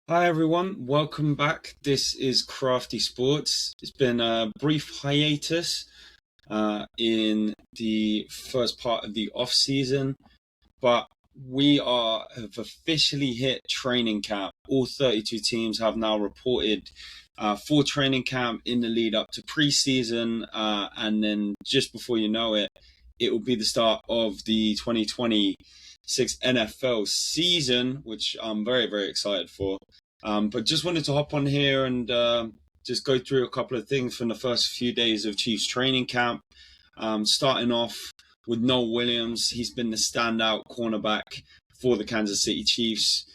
Hi everyone, welcome back. This is Crafty Sports. It's been a brief hiatus in the first part of the off season, but have officially hit training camp. All 32 teams have now reported for training camp in the lead up to preseason, and then just before you know it, it will be the start of the 2026 NFL season, which I'm very, very excited for. But just wanted to hop on here and just go through a couple of things from the first few days of Chiefs training camp. Starting off with Noel Williams. He's been the standout cornerback for the Kansas City Chiefs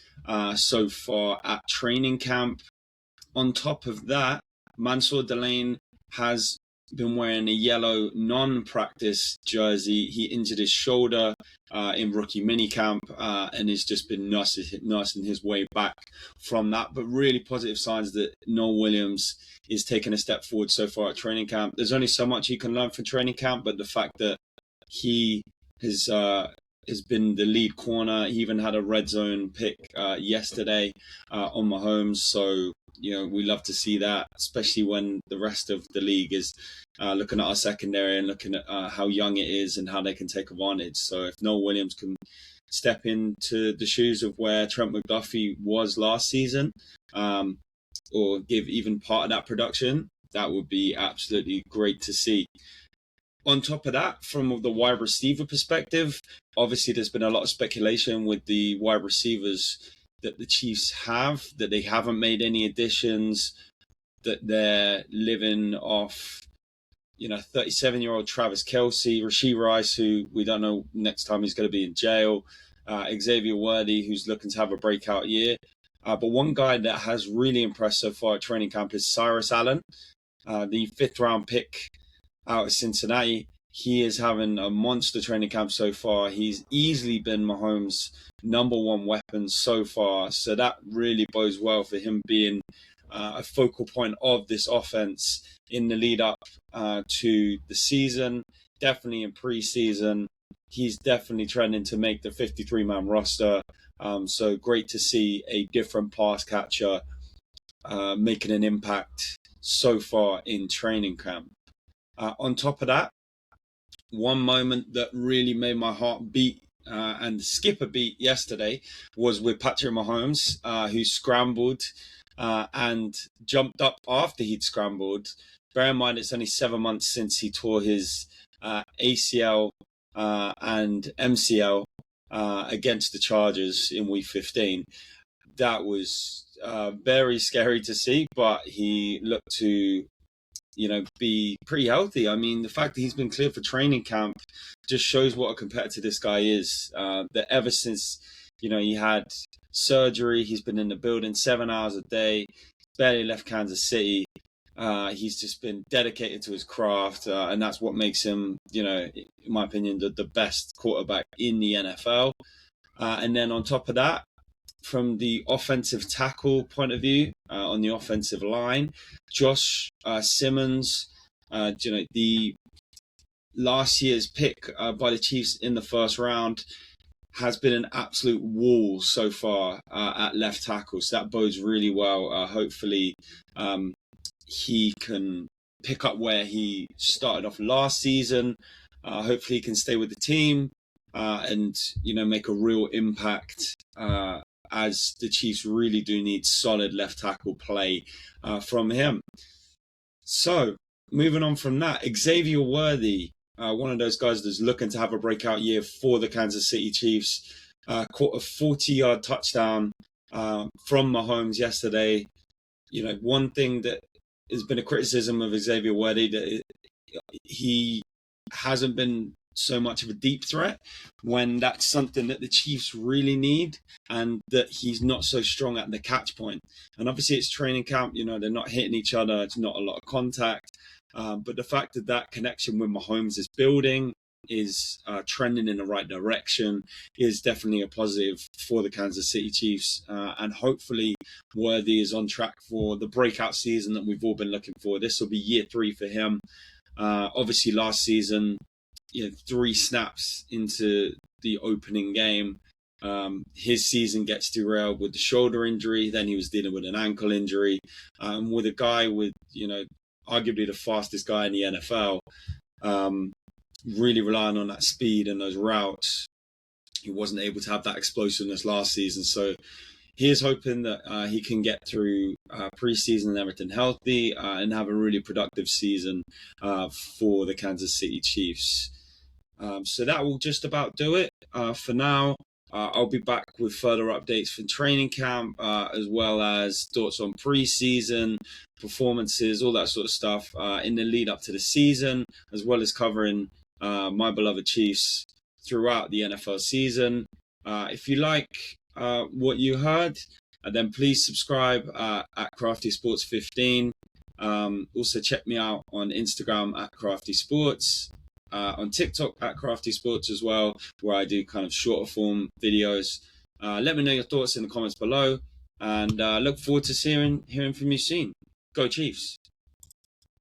so far at training camp. On top of that, Mansour Delane has been wearing a yellow non-practice jersey. He injured his shoulder in rookie minicamp and has just been nursing his way back from that. But really positive signs that Noel Williams is taking a step forward so far at training camp. There's only so much he can learn from training camp, but the fact that he has been the lead corner. He even had a red zone pick yesterday on Mahomes. So, we love to see that, especially when the rest of the league is looking at our secondary and looking at how young it is and how they can take advantage. So if Noel Williams can step into the shoes of where Trent McDuffie was last season, or give even part of that production, that would be absolutely great to see. On top of that, from the wide receiver perspective, obviously there's been a lot of speculation with the wide receivers that the Chiefs have, that they haven't made any additions, that they're living off, 37-year-old Travis Kelce, Rashee Rice, who we don't know next time he's going to be in jail, Xavier Worthy, who's looking to have a breakout year. But one guy that has really impressed so far at training camp is Cyrus Allen, the fifth-round pick out of Cincinnati. He is having a monster training camp so far. He's easily been Mahomes' number one weapon so far. So that really bodes well for him being a focal point of this offense in the lead up to the season. Definitely in preseason. He's definitely trending to make the 53-man roster. So great to see a different pass catcher making an impact so far in training camp. On top of that, one moment that really made my heart beat and skip a beat yesterday was with Patrick Mahomes, who scrambled and jumped up after he'd scrambled. Bear in mind, it's only 7 months since he tore his ACL and MCL against the Chargers in Week 15. That was very scary to see, but he looked to be pretty healthy. I mean, the fact that he's been cleared for training camp just shows what a competitor this guy is. That ever since, he had surgery, he's been in the building 7 hours a day, barely left Kansas City. He's just been dedicated to his craft, and that's what makes him, in my opinion, the best quarterback in the NFL. And then on top of that, from the offensive tackle point of view, on the offensive line, Josh Simmons, the last year's pick by the Chiefs in the first round, has been an absolute wall so far at left tackle. So that bodes really well. Hopefully, he can pick up where he started off last season. Hopefully, he can stay with the team and make a real impact. As the Chiefs really do need solid left tackle play from him. So, moving on from that, Xavier Worthy, one of those guys that's looking to have a breakout year for the Kansas City Chiefs, caught a 40-yard touchdown from Mahomes yesterday. One thing that has been a criticism of Xavier Worthy, that he hasn't been so much of a deep threat when that's something that the Chiefs really need, and that he's not so strong at the catch point. And obviously it's training camp, they're not hitting each other, it's not a lot of contact, but the fact that that connection with Mahomes is building, is trending in the right direction, is definitely a positive for the Kansas City Chiefs, and hopefully Worthy is on track for the breakout season that we've all been looking for. This will be year 3 for him. Obviously last season, 3 snaps into the opening game, his season gets derailed with the shoulder injury. Then he was dealing with an ankle injury, with a guy with, arguably the fastest guy in the NFL, really relying on that speed and those routes. He wasn't able to have that explosiveness last season. So he is hoping that he can get through preseason and everything healthy and have a really productive season for the Kansas City Chiefs. So that will just about do it for now. I'll be back with further updates from training camp, as well as thoughts on preseason performances, all that sort of stuff in the lead up to the season, as well as covering my beloved Chiefs throughout the NFL season. If you like what you heard, then please subscribe at Crafty Sports 15. Also check me out on Instagram at Crafty Sports. On TikTok at Crafty Sports as well, where I do kind of shorter form videos. Let me know your thoughts in the comments below, and look forward to hearing from you soon. Go Chiefs!